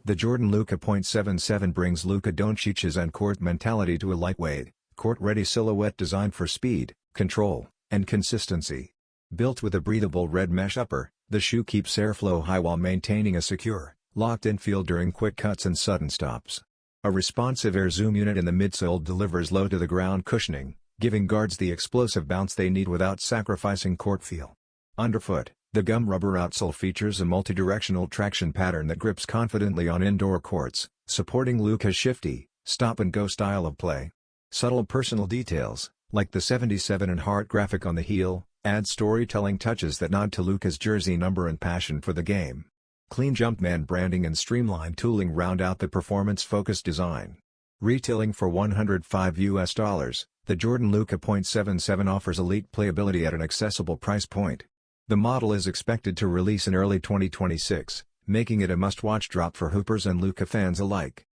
The Jordan Luka .77 brings Luka Dončić's on-court mentality to a lightweight, court-ready silhouette designed for speed, control, and consistency. Built with a breathable red mesh upper, the shoe keeps airflow high while maintaining a secure, locked-in feel during quick cuts and sudden stops. A responsive air zoom unit in the midsole delivers low-to-the-ground cushioning, giving guards the explosive bounce they need without sacrificing court feel. Underfoot, the gum rubber outsole features a multidirectional traction pattern that grips confidently on indoor courts, supporting Luka's shifty, stop-and-go style of play. Subtle personal details, like the 77 and heart graphic on the heel, add storytelling touches that nod to Luka's jersey number and passion for the game. Clean Jumpman branding and streamlined tooling round out the performance-focused design. Retailing for $105, the Jordan Luka .77 offers elite playability at an accessible price point. The model is expected to release in early 2026, making it a must-watch drop for hoopers and Luka fans alike.